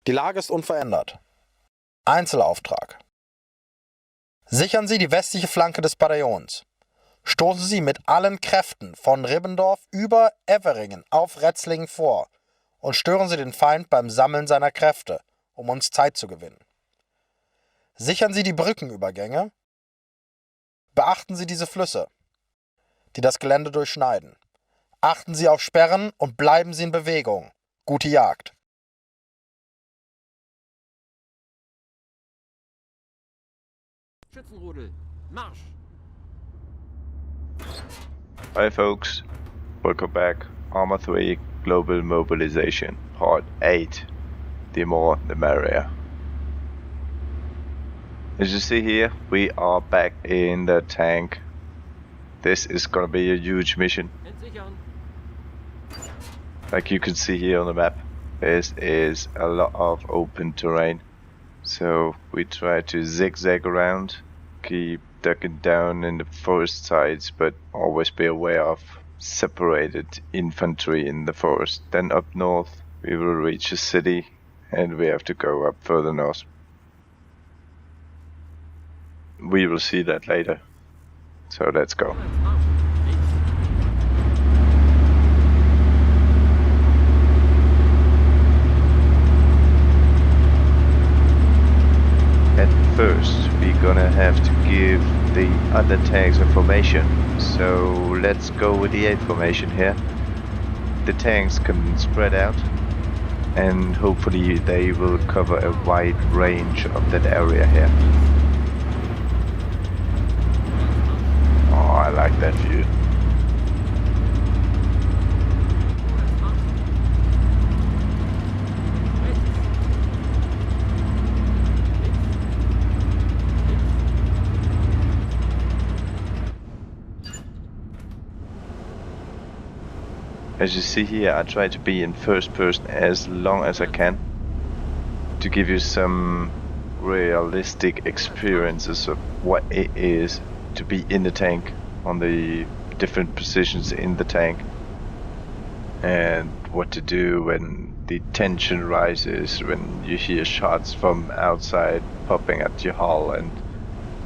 Die Lage ist unverändert. Einzelauftrag. Sichern Sie die westliche Flanke des Bataillons. Stoßen Sie mit allen Kräften von Ribbendorf über Everingen auf Retzlingen vor und stören Sie den Feind beim Sammeln seiner Kräfte, um uns Zeit zu gewinnen. Sichern Sie die Brückenübergänge. Beachten Sie diese Flüsse, die das Gelände durchschneiden. Achten Sie auf Sperren und bleiben Sie in Bewegung. Gute Jagd. Schützenrudel, Marsch! Hi folks, welcome back. ARMA 3 Global Mobilization, Part 8. The more the merrier. As you see here, we are back in the tank. This is gonna be a huge mission. Like you can see here on the map, this is a lot of open terrain. So we try to zigzag around, keep ducking down in the forest sides, but always be aware of separated infantry in the forest. Then up north we will reach a city and we have to go up further north. We will see that later. So let's go. At first we're gonna have to give the other tanks a formation, so let's go with the A formation here. The tanks can spread out and hopefully they will cover a wide range of that area here. Oh, I like that view. As you see here, I try to be in first person as long as I can to give you some realistic experiences of what it is to be in the tank, on the different positions in the tank, and what to do when the tension rises, when you hear shots from outside popping at your hull and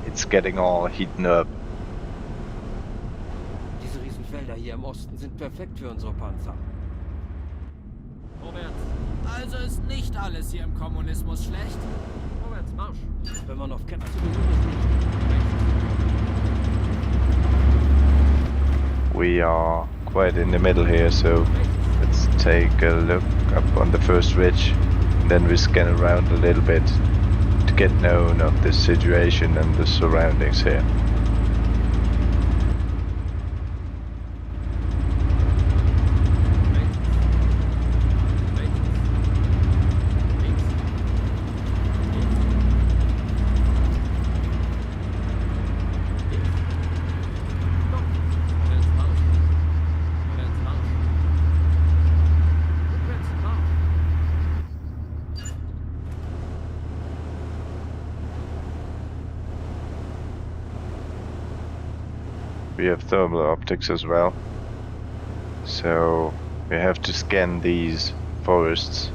it's getting all heating up. Diese Riesenfelder hier im Osten sind perfekt für unsere Panzer. Vorwärts! Also ist nicht alles hier im Kommunismus schlecht? Vorwärts, Marsch! Wenn man auf Kämpfe zu Besuch ist. We are quite in the middle here, so let's take a look up on the first ridge, and then we scan around a little bit to get known of the situation and the surroundings here. We have thermal optics as well, so we have to scan these forests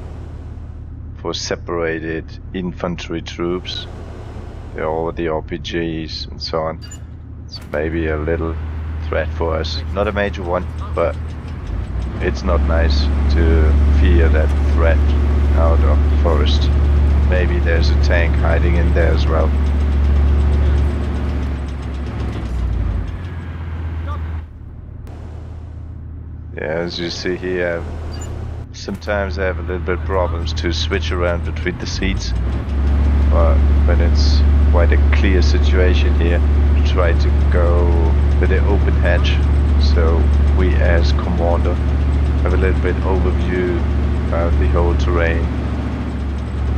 for separated infantry troops, all the RPGs and so on. It's maybe a little threat for us, not a major one, but it's not nice to fear that threat out of the forest. Maybe there's a tank hiding in there as well. Yeah, as you see here, sometimes I have a little bit problems to switch around between the seats, but when it's quite a clear situation here, try to go with the open hatch, so we as commander have a little bit overview of the whole terrain.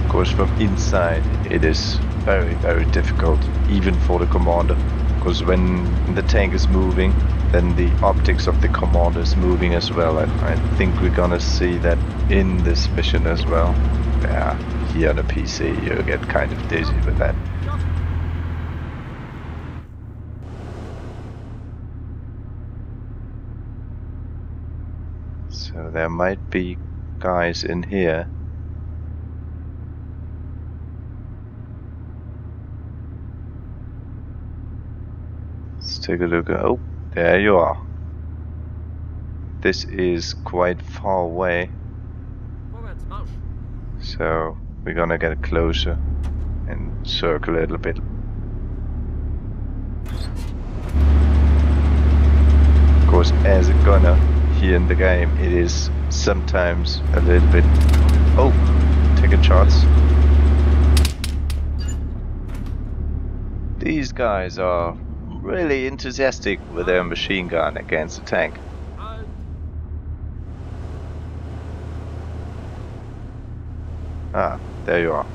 Of course, from inside it is very, very difficult, even for the commander, because when the tank is moving, then the optics of the commander is moving as well, and I think we're gonna see that in this mission as well. Yeah, here on a PC you get kind of dizzy with that. So there might be guys in here. take a look. Oh, there you are. This is quite far away, Vorwärts, Marsch. so we're gonna get closer and circle a little bit. Of course, as a gunner here in the game, it is sometimes a little bit... Oh, taking shots. These guys are really enthusiastic with their machine gun against the tank. Halt. Ah, there you are.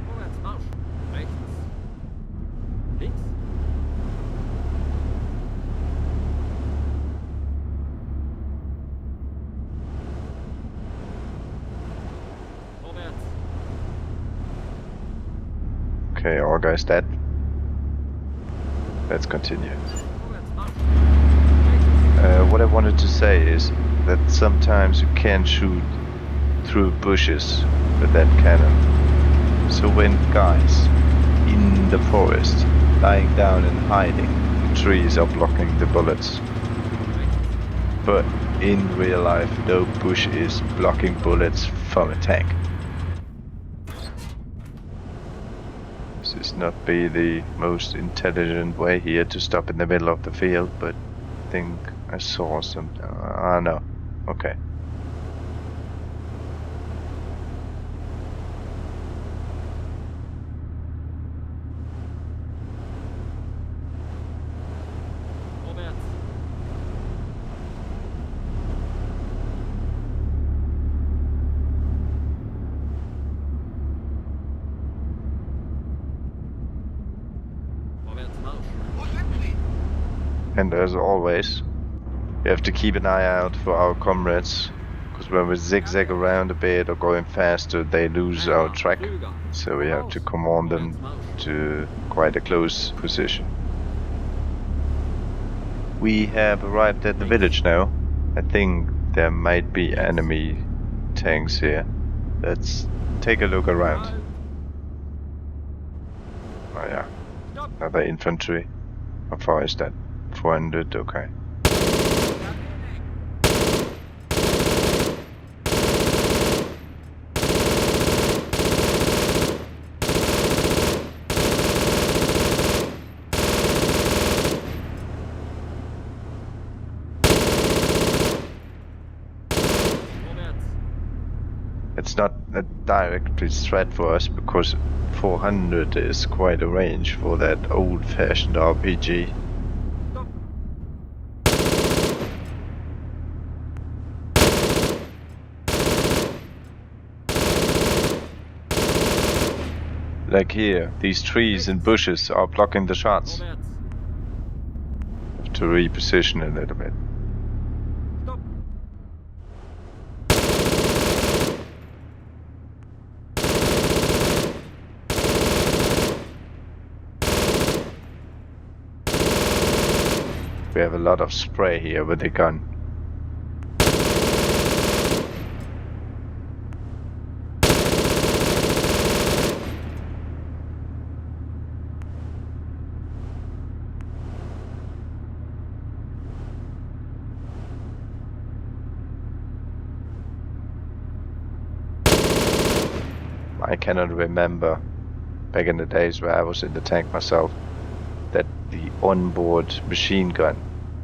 Vorwärts, Marsch. Rechts. Links. Vorwärts. Okay, all guys dead. Let's continue. Vorwärts, Marsch. Rechts. What I wanted to say is that sometimes you can't shoot through bushes with that cannon. So when guys in the forest lying down and hiding, the trees are blocking the bullets. But in real life, no bush is blocking bullets from a tank. This is not be the most intelligent way here to stop in the middle of the field, but I think I saw some... no. Okay. Vorwärts. Vorwärts, Marsch. And as always, we have to keep an eye out for our comrades, because when we zigzag around a bit or going faster, they lose our track. So we have to command them to quite a close position. We have arrived at the village now. I think there might be enemy tanks here. Let's take a look around. Halt. Oh yeah, Stopp. another infantry. How far is that? 400, okay. Vorwärts. It's not a direct threat for us because 400 is quite a range for that old-fashioned RPG. Stopp. Like here, these trees and bushes are blocking the shots. Vorwärts. Have to reposition a little bit. Stopp. We have a lot of spray here with the gun. I cannot remember back in the days where I was in the tank myself that the onboard machine gun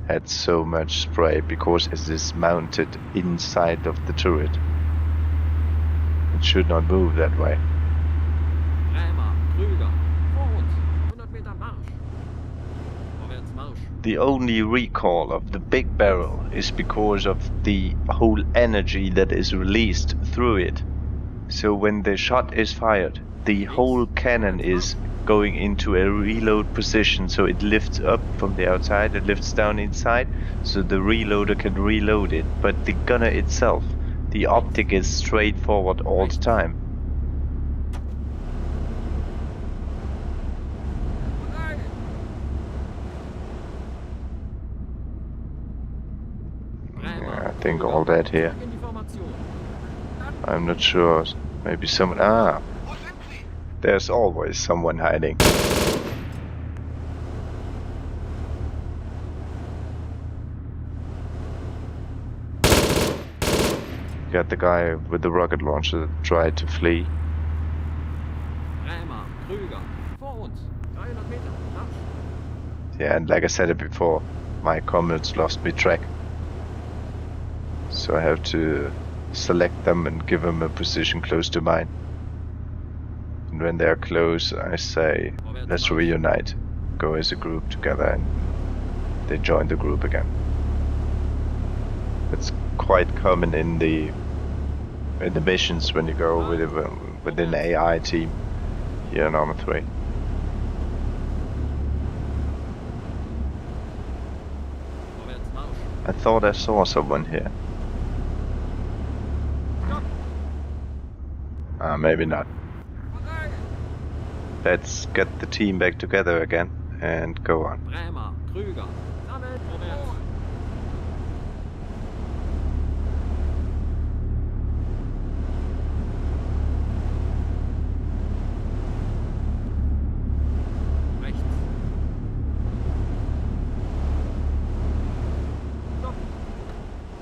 had so much spray because it is mounted inside of the turret. It should not move that way. ARMA. Krüger. Vor uns. 100 Meter Marsch. Vorwärts, Marsch. The only recoil of the big barrel is because of the whole energy that is released through it. So when the shot is fired, the whole cannon is going into a reload position, so it lifts up from the outside, it lifts down inside, so the reloader can reload it. But the gunner itself, the optic is straight forward all the time. think all that here. In die Formation. I'm not sure. Maybe someone. Ah, there's always someone hiding. Got the guy with the rocket launcher that tried to flee. Krämer, Krüger. Vor uns. 300 Meter. Marsch. Yeah, and like I said it before, my comrades lost me track. So I have to select them and give them a position close to mine. And when they're close, I say, let's reunite. Go as a group together, and they join the group again. It's quite common in the missions when you go with an AI team here in ARMA 3. Vorwärts, Marsch. I thought I saw someone here. Maybe not. Let's get the team back together again and go on. Krämer, Krüger. Sammelt. Vorwärts. Rechts.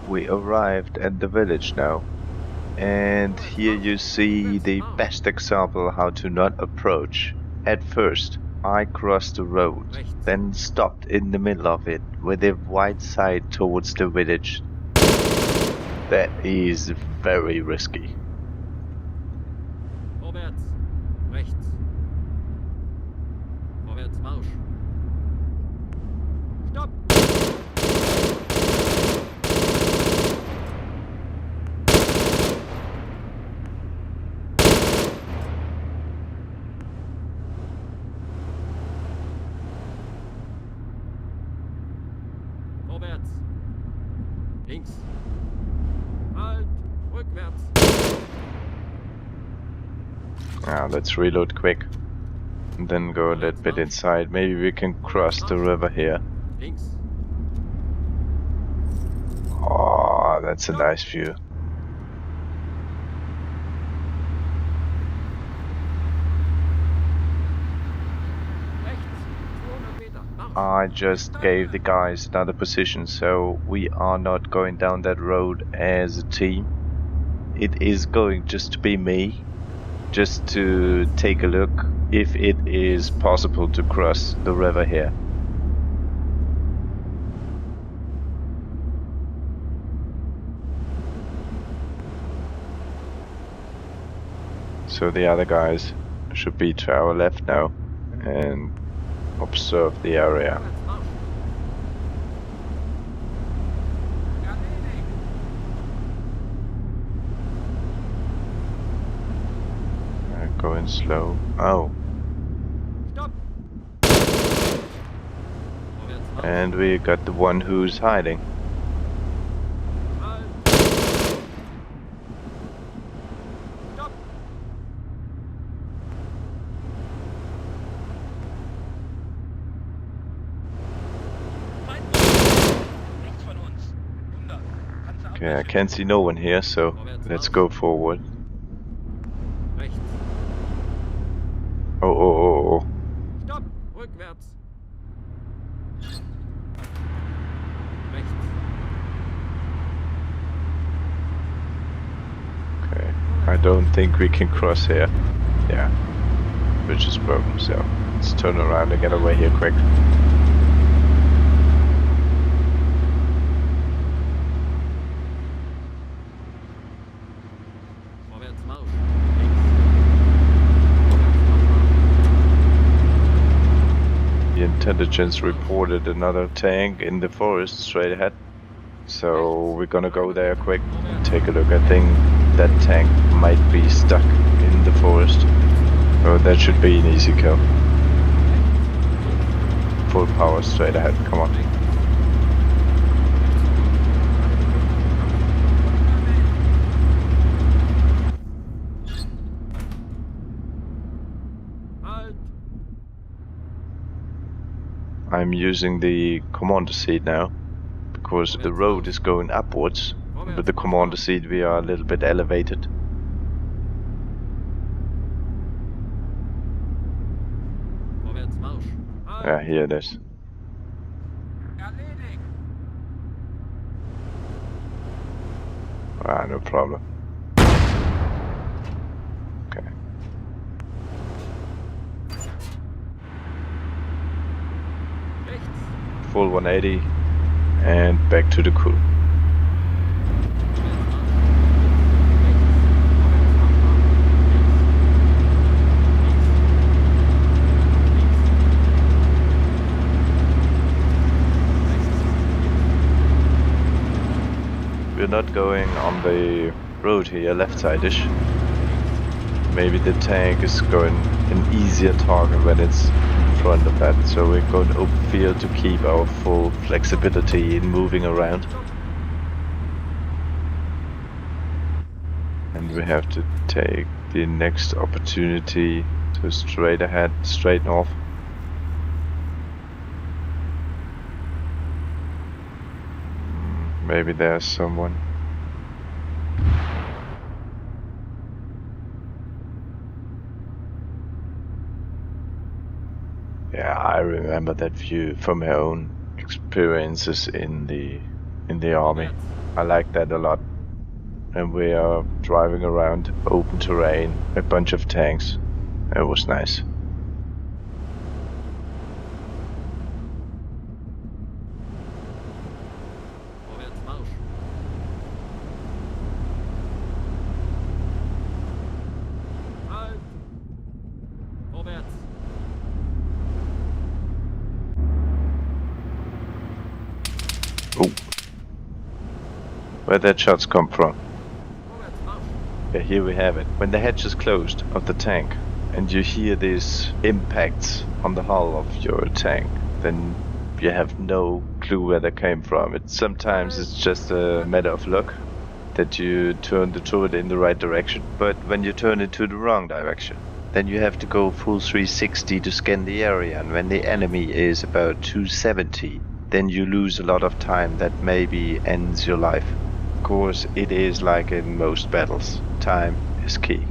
We arrived at the village now, and here you see the best example how to not approach. At first, I crossed the road, then stopped in the middle of it with a wide side towards the village. That is very risky. Vorwärts. Rechts. Vorwärts, Marsch. Stopp. Vorwärts. Links. Halt. Rückwärts. Now let's reload quick, and then go a little bit inside. Maybe we can cross the river here. Links. Oh, that's a nice view. Rechts. 200 Meter. Marsch. I just gave the guys another position, so we are not going down that road as a team. It is going just to be me, just to take a look if it is possible to cross the river here. So the other guys should be to our left now and observe the area. Vorwärts, Marsch. Going slow. Oh, Stopp. Vorwärts, Marsch. and we got the one who's hiding. Halt. Stopp. Rechts von uns. 100. Kannst du Okay, I can't see no one here, so let's go forward. Rechts. Oh, oh, oh, oh. Stopp. Rückwärts. Rechts. Okay, I don't think we can cross here. Yeah, bridge is broken, so let's turn around and get away here quick. Vorwärts, Marsch. The intelligence reported another tank in the forest straight ahead. So we're gonna go there quick and take a look. I think that tank might be stuck in the forest. Oh, that should be an easy kill. Full power straight ahead, come on. Halt. I'm using the commander seat now because the road is going upwards With the commander seat we are a little bit elevated. Vorwärts Marsch. Yeah, here it is. Erledigt. Ah, no problem. Okay. Rechts. Full 180 and back to the crew. We're not going on the road here, left side-ish. Maybe the tank is going an easier target when it's in front of that, so we're going open field to keep our full flexibility in moving around. And we have to take the next opportunity to straight ahead, straight north. Maybe there's someone. Yeah, I remember that view from my own experiences in the army. I like that a lot. And we are driving around open terrain, a bunch of tanks. It was nice. Vorwärts Marsch. Halt. Vorwärts. Oh. Where'd that shots come from? Vorwärts Marsch. Yeah, here we have it. When the hatch is closed of the tank and you hear these impacts on the hull of your tank, then you have no clue where they came from. Sometimes it's just a matter of luck that you turn the turret in the right direction, but when you turn it to the wrong direction, then you have to go full 360 to scan the area, and when the enemy is about 270, then you lose a lot of time that maybe ends your life. Of course, it is like in most battles, time is key.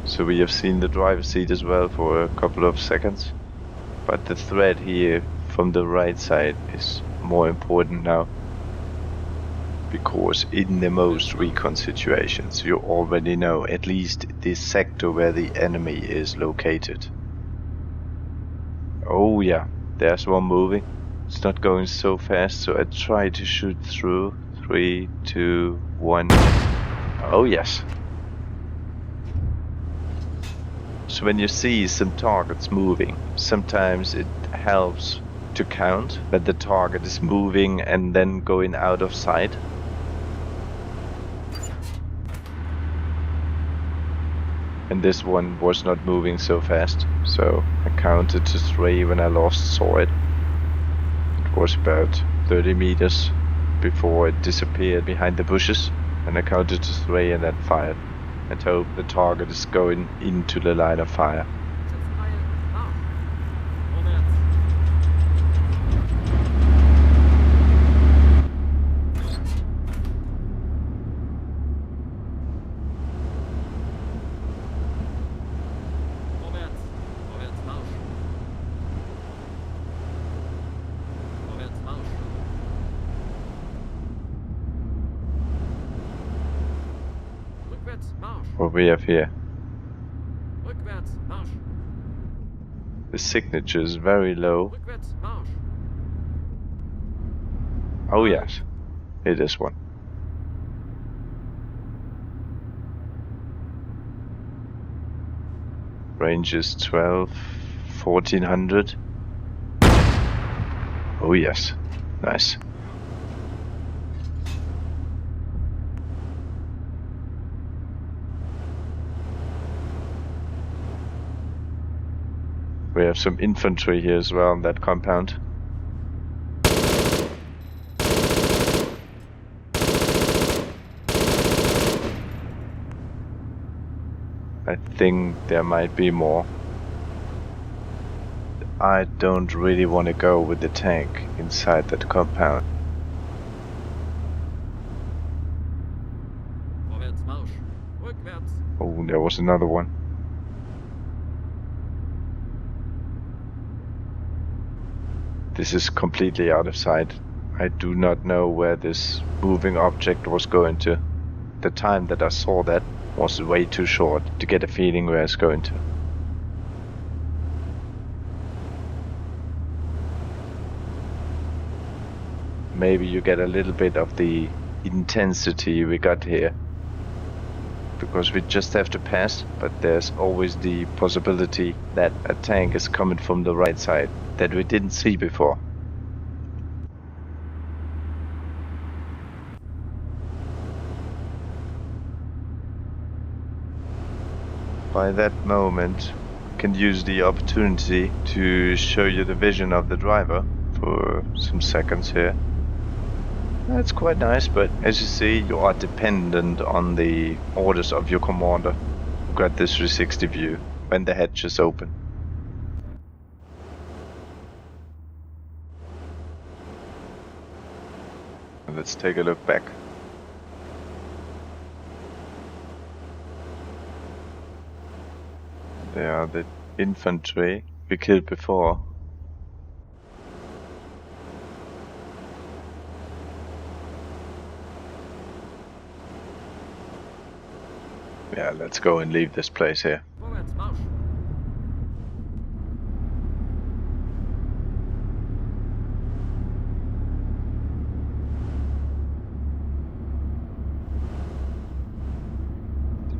So we have seen the driver's seat as well for a couple of seconds, but the thread here from the right side is more important now, because in the most recon situations you already know at least the sector where the enemy is located. Oh yeah, there's one moving. It's not going so fast, so I try to shoot through. 3, 2, 1. Oh yes. So when you see some targets moving, sometimes it helps to count that the target is moving and then going out of sight. And this one was not moving so fast, so I counted to 3 when I last saw it. It was about 30 meters before it disappeared behind the bushes, and I counted to 3 and then fired, and hope the target is going into the line of fire. Schützenreihe. Marsch. Vorwärts. Vorwärts. Vorwärts Marsch. Vorwärts Marsch. Rückwärts Marsch. What we have here. Rückwärts Marsch. The signature is very low. Rückwärts Marsch. Oh yes, it is one. Range is 1400. Oh yes, nice. We have some infantry here as well in that compound. I think there might be more. I don't really want to go with the tank inside that compound. Vorwärts Marsch. Rückwärts. Oh, there was another one. This is completely out of sight. I do not know where this moving object was going to. The time that I saw that was way too short to get a feeling where it's going to. Maybe you get a little bit of the intensity we got here. Because we just have to pass, but there's always the possibility that a tank is coming from the right side that we didn't see before. By that moment, I can use the opportunity to show you the vision of the driver for some seconds here. That's quite nice, but as you see, you are dependent on the orders of your commander. You've got this 360 view when the hatch is open. Let's take a look back. They are the infantry we killed before. Yeah, let's go and leave this place here. Vorwärts Marsch.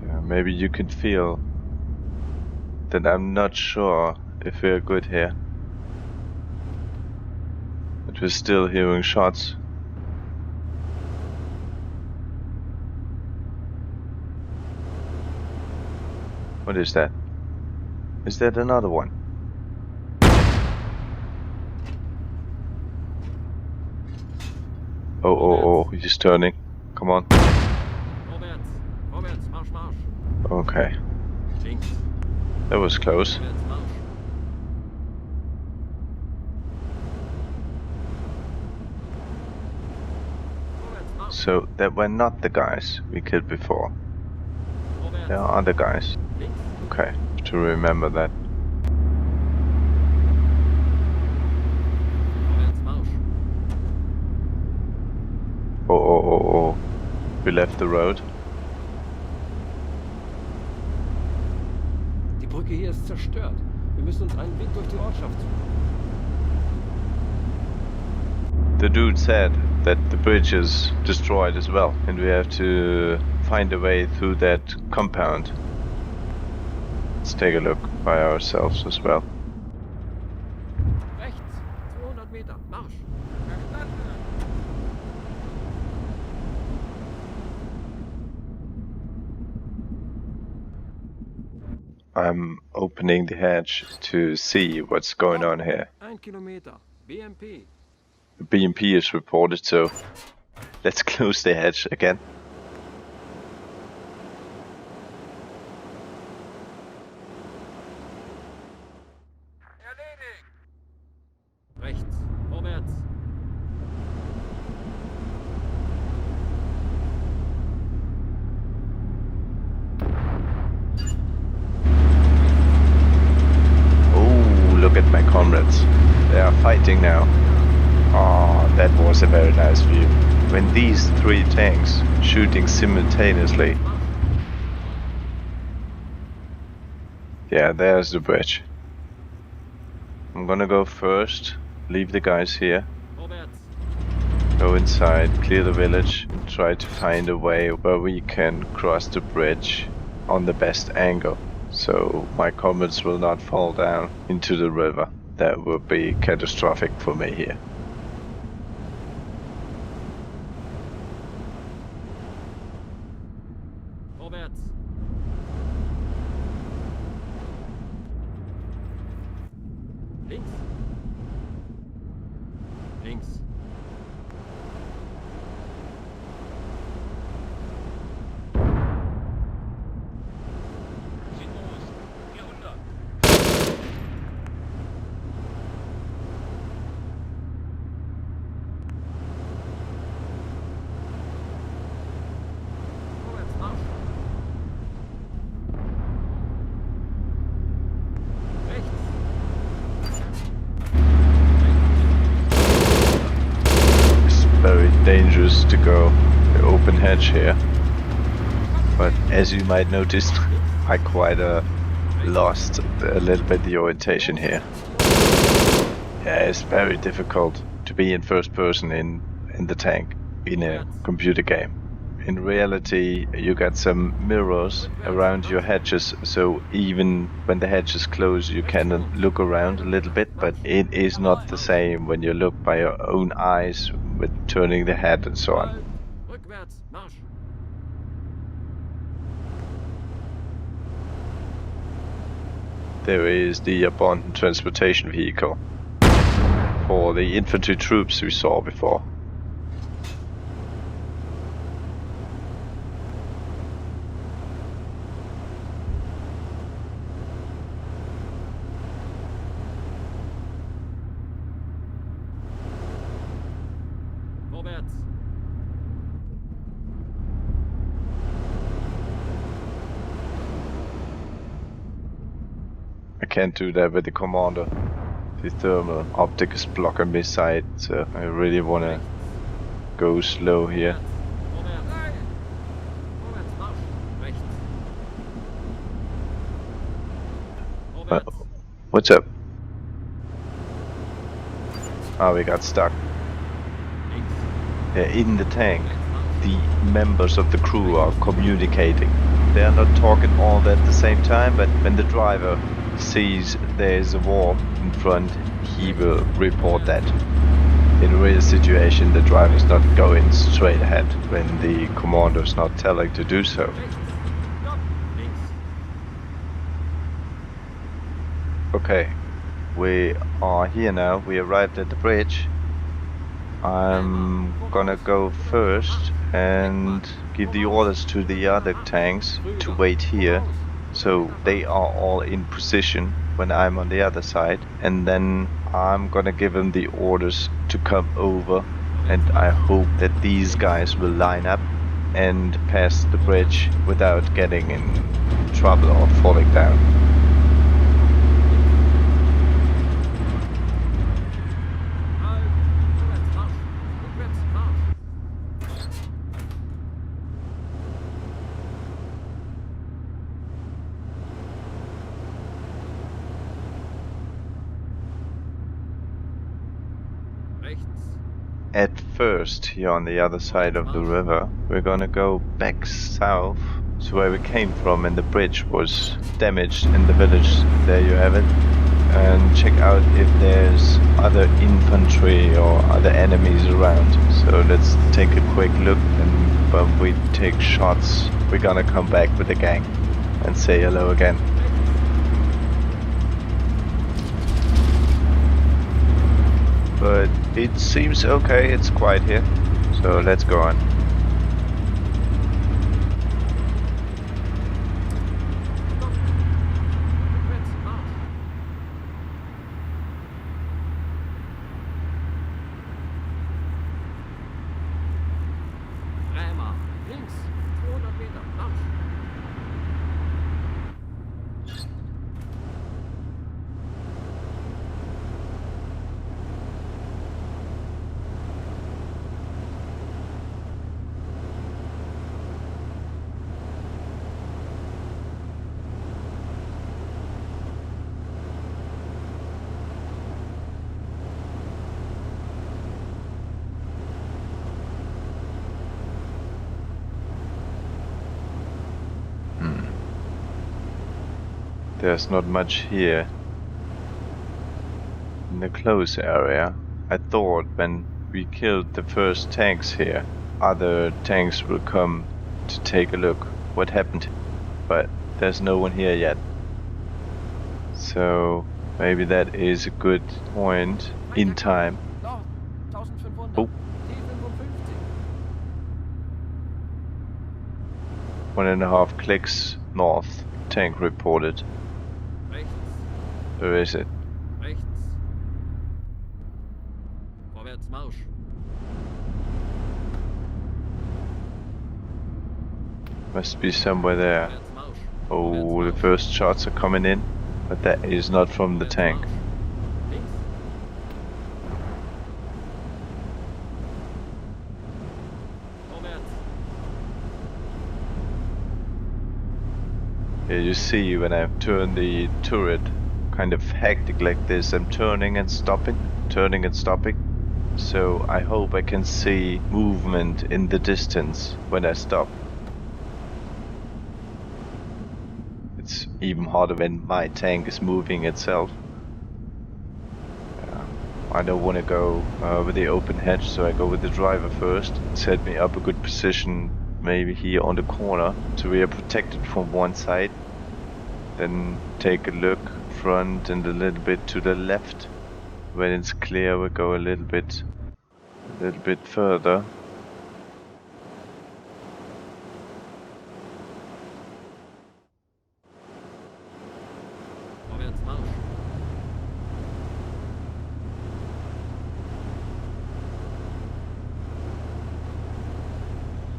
Yeah, maybe you can feel that I'm not sure if we're good here. But we're still hearing shots. What is that? Is that another one? Oh, he's turning. Come on. Vorwärts. Vorwärts Marsch, Marsch. Okay, Links. that was close. Vorwärts Marsch. Vorwärts Marsch. So that were not the guys we killed before. There are other guys. Links. Okay, to remember that. Vorwärts Marsch. Oh. We left the road. Die Brücke hier ist zerstört. Wir müssen uns einen Weg durch die Ortschaft suchen. The dude said that the bridge is destroyed as well, and we have to find a way through that compound. Let's take a look by ourselves as well. Rechts. 200 Meter. Marsch. I'm opening the hatch to see what's going on here. 1 Kilometer. BMP. The BMP is reported, so let's close the hatch again. Rechts. Vorwärts. Oh, look at my comrades. They are fighting now. Oh, that was a very nice view. When these three tanks shooting simultaneously. Yeah, there's the bridge. I'm gonna go first, leave the guys here, Vorwärts. go inside, clear the village, and try to find a way where we can cross the bridge on the best angle, so my comrades will not fall down into the river. That would be catastrophic for me here. Vorwärts. Links. Links. Südost. 400. dangerous to go the open hatch here. But as you might notice, I quite lost a little bit the orientation here. Yeah, it's very difficult to be in first person in the tank in a computer game. In reality, you got some mirrors around your hatches, so even when the hatches close, you can look around a little bit, but it is not the same when you look by your own eyes with turning the head and so on. Rückwärts, Marsch. There is the abandoned transportation vehicle for the infantry troops we saw before. Vorwärts. I can't do that with the commander. The thermal optic is blocking my sight, so I really wanna go slow here. Vorwärts. Vorwärts, Marsch. Rechts. Vorwärts. What's up? Oh, we got stuck. Links. In the tank, the members of the crew are communicating. They are not talking all at the same time, but when the driver sees there's a wall in front, he will report that. In a real situation, the driver is not going straight ahead when the commander is not telling to do so. Rechts. Stopp. Links. Okay, we are here now. We arrived at the bridge. I'm gonna go first and give the orders to the other tanks to wait here, so they are all in position when I'm on the other side, and then I'm gonna give them the orders to come over, and I hope that these guys will line up and pass the bridge without getting in trouble or falling down. Halt. Vorwärts, Marsch. Rückwärts, Marsch. Rechts. At first, here on the other side of the river, we're gonna go back south to where we came from, and the bridge was damaged in the village. There you have it. And check out if there's other infantry or other enemies around. So let's take a quick look, and when we take shots, we're gonna come back with the gang and say hello again. But it seems okay, it's quiet here, so let's go on. Rückwärts, Marsch. ARMA. Links. 200 Meter. Marsch. There's not much here in the close area. I thought when we killed the first tanks here, other tanks will come to take a look what happened, but there's no one here yet. So maybe that is a good point in time. Dort. 1500. Oh. T55. 1.5 clicks north. Tank reported. Rechts. Where is it? Rechts. Vorwärts, Marsch. Must be somewhere there. Vorwärts, Marsch. Oh, the first shots are coming in, but that is not from the tank. Links. Here you see when I turn the turret kind of hectic like this, I'm turning and stopping. So I hope I can see movement in the distance when I stop. It's even harder when my tank is moving itself. I don't want to go with the open hatch, so I go with the driver first. Set me up a good position, maybe here on the corner, so we are protected from one side. Then take a look front and a little bit to the left. When it's clear, we go a little bit further. Vorwärts Marsch.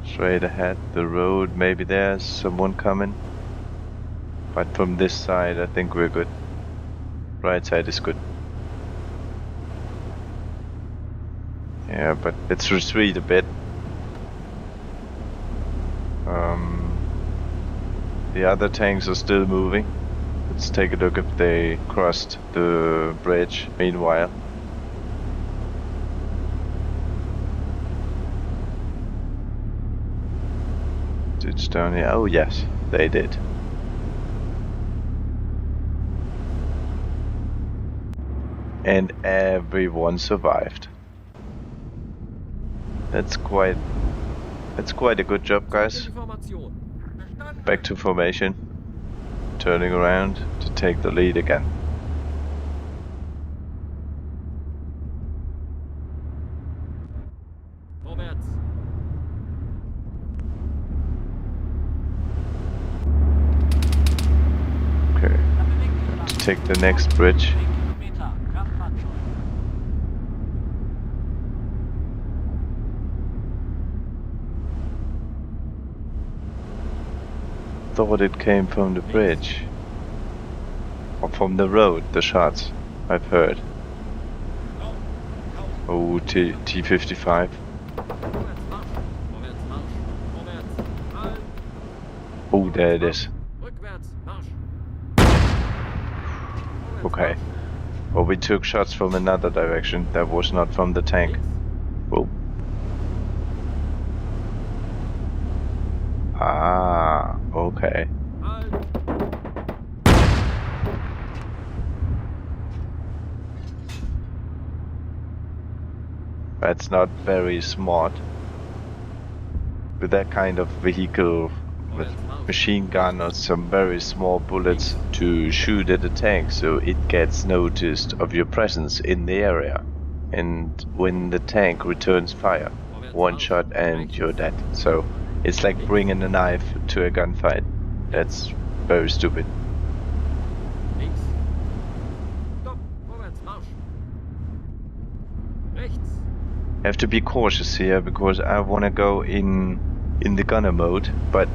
Straight ahead, the road, maybe there's someone coming. But from this side, I think we're good. Right side is good. Yeah, but let's retreat a bit. The other tanks are still moving. Let's take a look if they crossed the bridge meanwhile. It's down here. Oh yes, they did. And everyone survived. That's quite a good job, guys. Information. Verstanden. Back to formation. Turning around to take the lead again. Vorwärts. Okay. To take the next bridge. Kilometer. Kampffahrzeug. Thought it came from the bridge. Or from the road, the shots, I've heard. Oh, T55. Vorwärts Marsch. Vorwärts Marsch. Vorwärts. Halt. Oh, there it is. Rückwärts Marsch. Okay. Well, we took shots from another direction. That was not from the tank. Whoa. Ah, okay. Halt. That's not very smart. With that kind of vehicle, with machine gun or some very small bullets to shoot at a tank, so it gets noticed of your presence in the area. And when the tank returns fire, one shot and you're dead. So it's like bringing a knife to a gunfight. That's very stupid. Links. Stopp. Vorwärts Marsch. Rechts. Have to be cautious here because I want to go in the gunner mode, but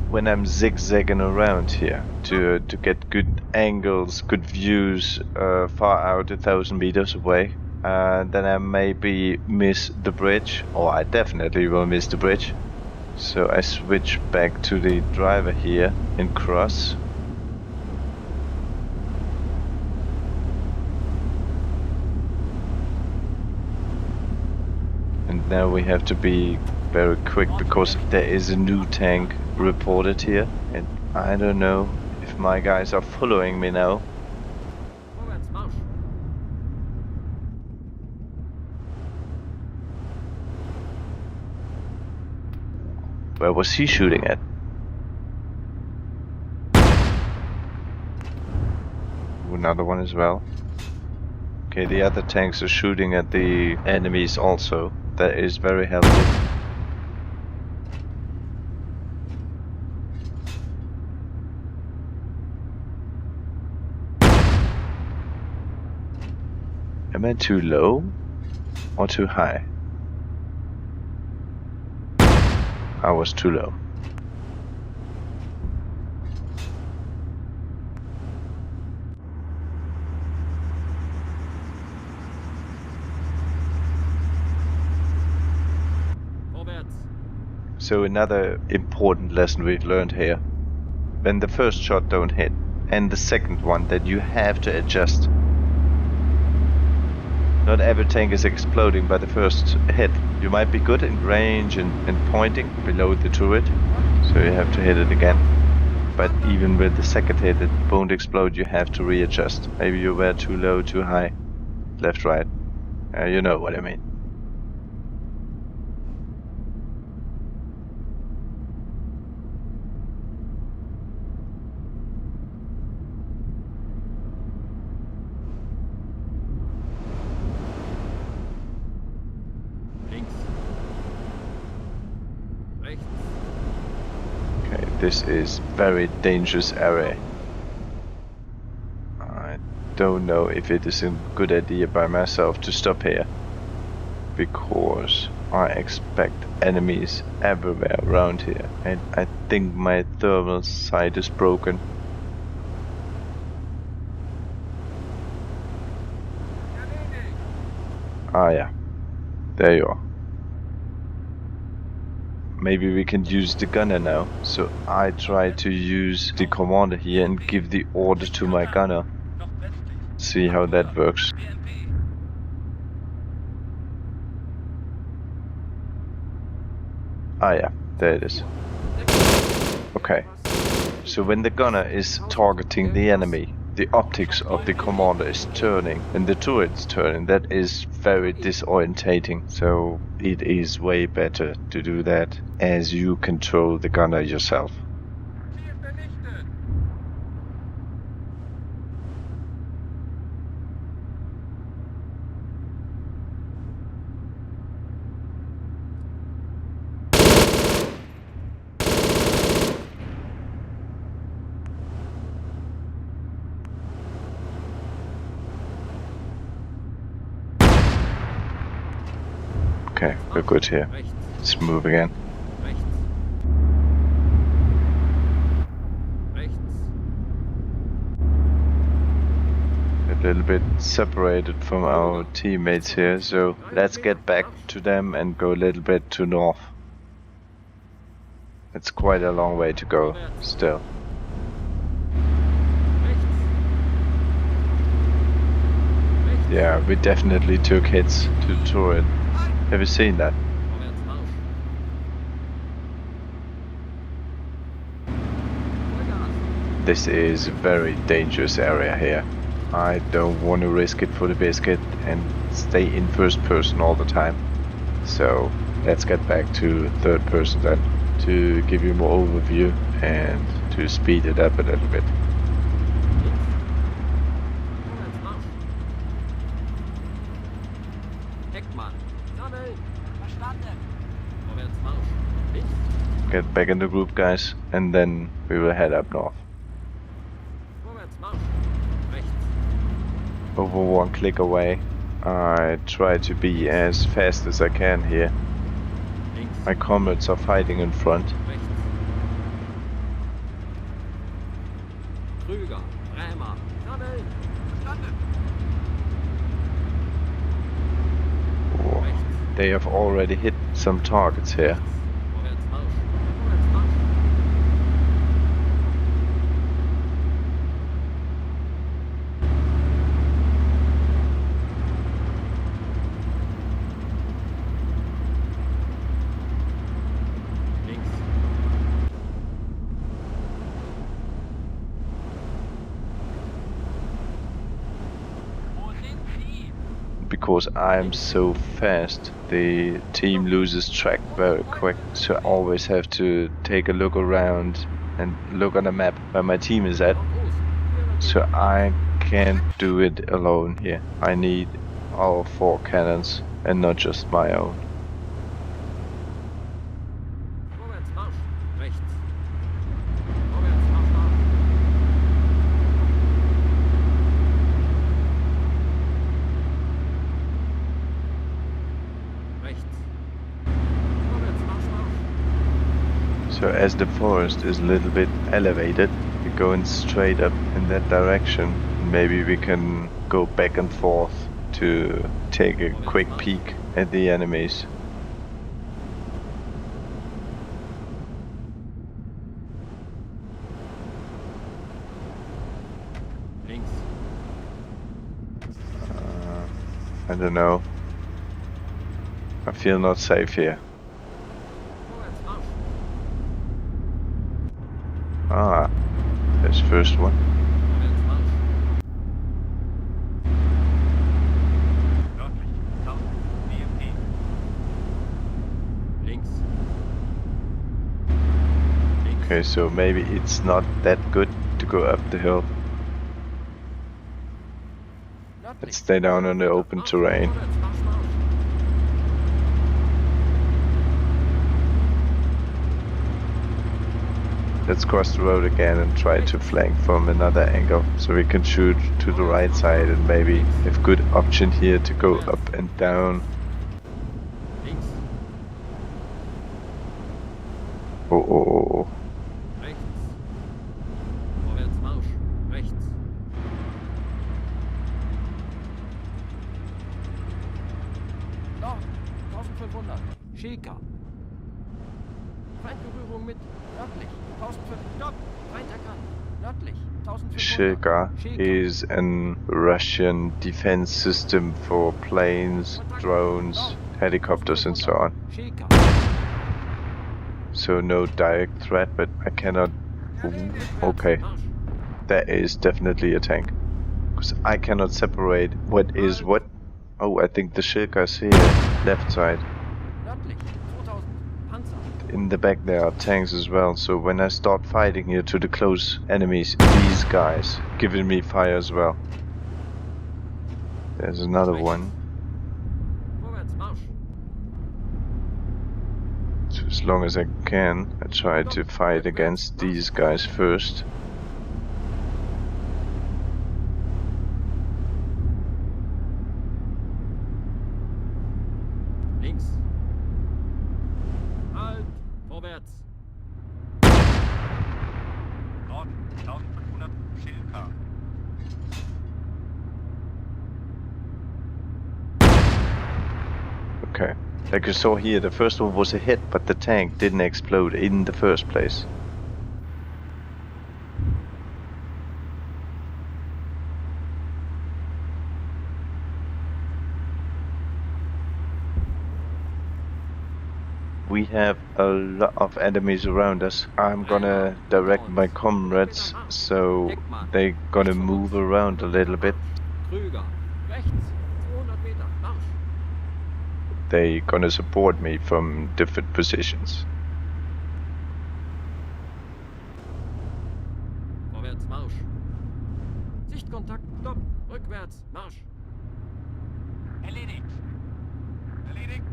when I'm zigzagging around here to get good angles, good views far out 1,000 meters away, then I maybe miss the bridge, or I definitely will miss the bridge. So I switch back to the driver here and cross. And now we have to be very quick because there is a new tank reported here, and I don't know if my guys are following me now. Vorwärts Marsch. Where was he shooting at? Another one as well. Okay, the other tanks are shooting at the enemies also. That is very helpful. Am I too low or too high? I was too low. Vorwärts. So another important lesson we've learned here. when the first shot don't hit, and the second one that you have to adjust. Not every tank is exploding by the first hit. You might be good in range and pointing below the turret, so you have to hit it again. But even with the second hit it won't explode, you have to readjust. Maybe you were too low, too high, left, right. You know what I mean. Links. Rechts. Okay, this is very dangerous area. I don't know if it is a good idea by myself to stop here, because I expect enemies everywhere around here, and I think my thermal sight is broken. Ah yeah, there you are. Maybe we can use the gunner now, so I try to use the commander here and give the order to my gunner. Noch westlich. See how that works. BMP. Ah yeah, there it is. Okay, so when the gunner is targeting the enemy, the optics of the commander is turning and the turret's turning. That is very disorientating, so it is way better to do that as you control the gunner yourself. Ziel vernichtet. Okay, we're good here. Rechts. Let's move again. Rechts. Rechts. A little bit separated from our teammates here, so let's get back to them and go a little bit to north. It's quite a long way to go still. Rechts. Rechts. Yeah, we definitely took hits to the turret. Have you seen that? Vorwärts Marsch. Vollgas. This is a very dangerous area here. I don't want to risk it for the biscuit and stay in first person all the time. So let's get back to third person then, to give you more overview and to speed it up a little bit. Vorwärts Marsch. Heckmann. Sammeln. Verstanden. Vorwärts Marsch. Links. Get back in the group, guys, and then we will head up north. Vorwärts Marsch. Rechts. Over 1 click away. I try to be as fast as I can here. Links. My comrades are fighting in front. Rechts. Krüger. Brämer. Sammeln. Verstanden. Oh, Rechts. they have already hit some targets here. Vorwärts Marsch. Vorwärts Marsch. Links. Wo sind Sie? Because I'm so fast, the team loses track very quick, so I always have to take a look around and look on the map where my team is at. Auf Groß. So I can't do it alone here. I need all 4 cannons and not just my own. Vorwärts Marsch. Rechts. Vorwärts Marsch. Marsch. Rechts. Vorwärts Marsch. Marsch. So as the forest is a little bit elevated, we're going straight up in that direction. Maybe we can go back and forth to take a quick peek at the enemies. I don't know. I feel not safe here. Vorwärts, Marsch. Ah, there's first one. Vorwärts, Marsch. Nördlich. 1000. BMP. Links. Links. Okay, so maybe it's not that good to go up the hill. Nördlich. Let's stay down on the open Marsch. terrain. Vorwärts, Marsch, Marsch. Let's cross the road again and try to flank from another angle so we can shoot to the right side and maybe have good option here to go up and down. Links. Oh. Rechts. Vorwärts, Marsch. Rechts. Nord. 1500. Schäker. Feindberührung mit. Nördlich. 1500. Stopp. Feind erkannt. Nördlich. 1500. Shilka is an Russian defense system for planes, drones, helicopters and so on. Schäker. So no direct threat, but I cannot... Ooh, okay, Marsch. that is definitely a tank. Because I cannot separate what is what. Oh, I think the Shilka is here, left side. Nördlich. 2000. Panzer. In the back there are tanks as well, so when I start fighting here to the close enemies, these guys giving me fire as well. There's another one. Vorwärts, Marsch. So as long as I can, I try to fight against these guys first. Links. Halt. Vorwärts. Norden. 1500. Schilka. Okay. Like you saw here, the first one was a hit, but the tank didn't explode in the first place. We have a lot of enemies around us. I'm gonna direct my comrades so they're gonna move around a little bit. Krüger. Rechts. 200 Meter. Marsch. They're gonna support me from different positions. Vorwärts, Marsch. Sichtkontakt. Stopp. Rückwärts. Marsch. Erledigt. Erledigt.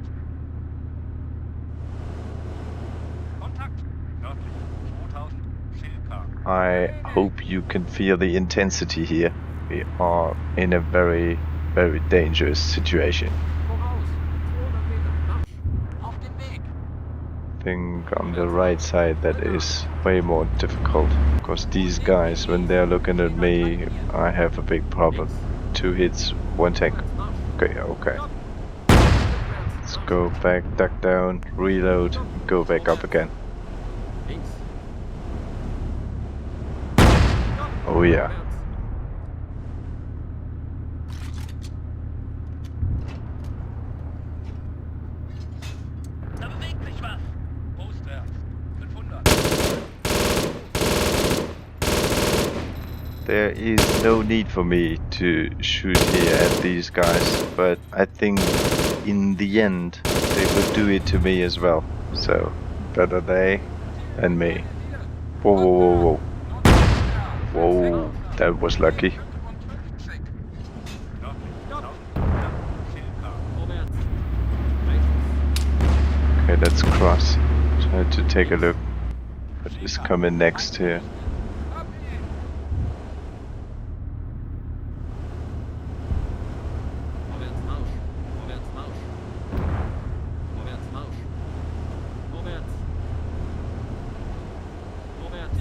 Kontakt. Nördlich. 2000. Schilka. I hope you can feel the intensity here. We are in a very, very dangerous situation. Voraus. 200 Meter. Marsch. Auf dem Weg. I think on the right side that is way more difficult. Because these guys, when they're looking at me, I have a big problem. 2 hits, 1 tank. Okay. Let's go back, duck down, reload, go back up again. Links. Oh yeah. Vorwärts. Da bewegt sich was. Ostwärts. 500. There is no need for me to shoot here at these guys, but I think in the end they would do it to me as well. So better they than me. Whoa. Whoa, that was lucky. 55. Nördlich. 1500. Schilka. Vorwärts. Rechts. Okay, let's cross. Try to take a look what is coming next here. Vorwärts, Marsch. Vorwärts, Marsch. Vorwärts, Marsch. Vorwärts. Vorwärts.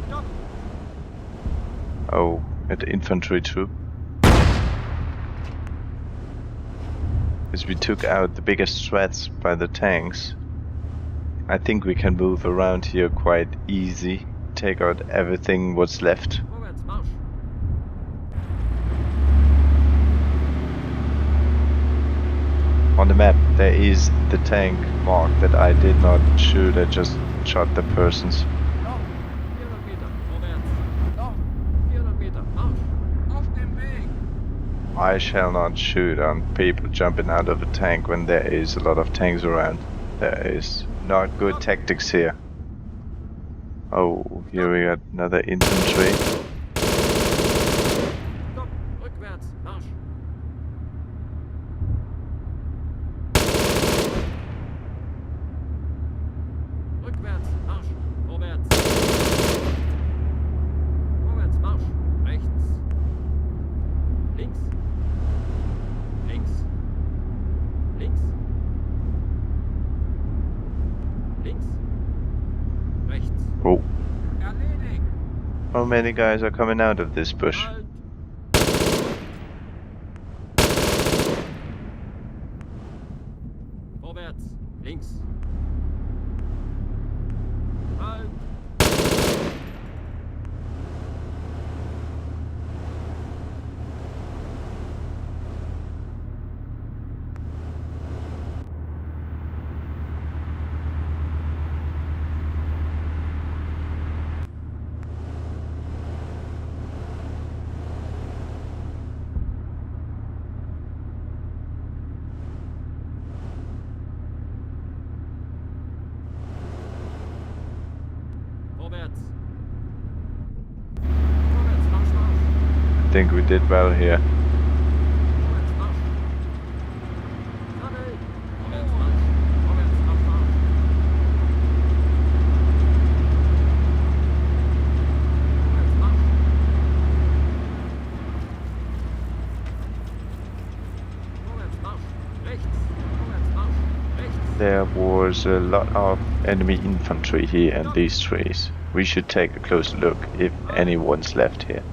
Stopp. Oh, at the infantry troop. Since we took out the biggest threats by the tanks, I think we can move around here quite easy, take out everything what's left. Vorwärts, Marsch! On the map there is the tank mark that I did not shoot, I just shot the persons. Noch! 400 Meter! Vorwärts! Noch! 400 Meter! Marsch! Auf dem Weg! I shall not shoot on people jumping out of a tank when there is a lot of tanks around. There is not good tactics here. Oh, here we got another infantry. Stopp! Rückwärts! Marsch! Rückwärts! Marsch! Vorwärts! Vorwärts! Marsch! Rechts! Links! Links! Links! Links! Rechts! Oh, Erledigt! how many guys are coming out of this bush? Halt! Vorwärts! Links! Halt! Vorwärts! Vorwärts, Marsch, Marsch! I think we did well here. Vorwärts, Marsch! Sammel! Vorwärts, Marsch! Vorwärts, Marsch, Marsch! Vorwärts, Marsch! Vorwärts, Marsch! Rechts! Vorwärts, Marsch! Rechts! There was a lot of enemy infantry here in these trees. We should take a closer look if anyone's left here.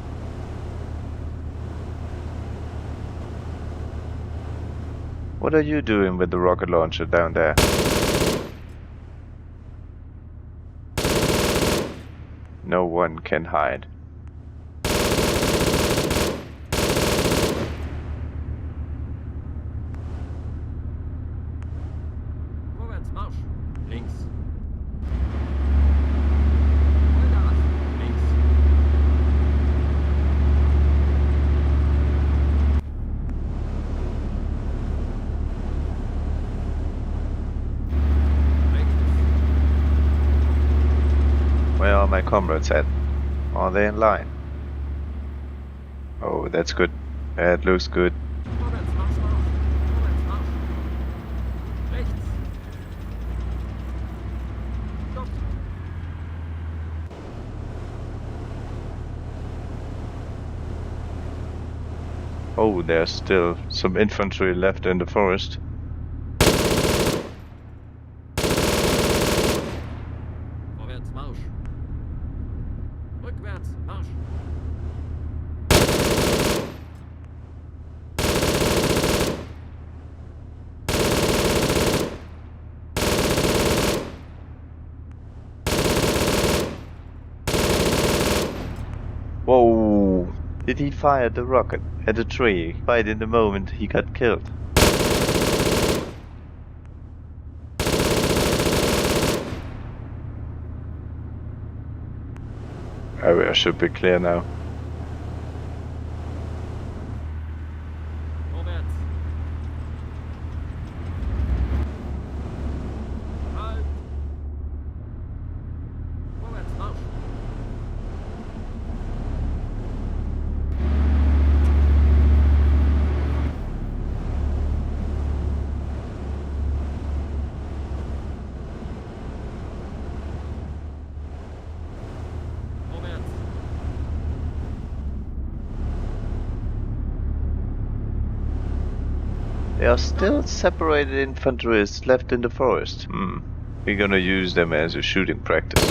What are you doing with the rocket launcher down there? No one can hide. Vorwärts, Marsch! Links! Vollgas! Links! Where are my comrades at? Are they in line? Oh, that's good. That looks good. Vorwärts, Marsch, Marsch! Vorwärts, Marsch! Rechts! Stopp! Oh, there's still some infantry left in the forest. Vorwärts, Marsch! Rückwärts, Marsch! Whoa! Did he fire the rocket at a tree right in the moment he got killed? Area should be clear now. Vorwärts! Halt! Vorwärts, Marsch! Vorwärts! There are still separated infantries left in the forest. We're gonna use them as a shooting practice.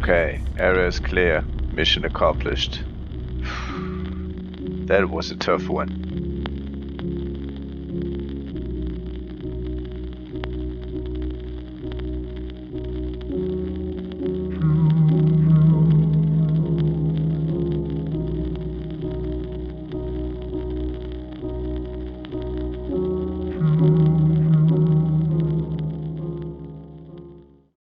Okay, area is clear. Mission accomplished. That was a tough one.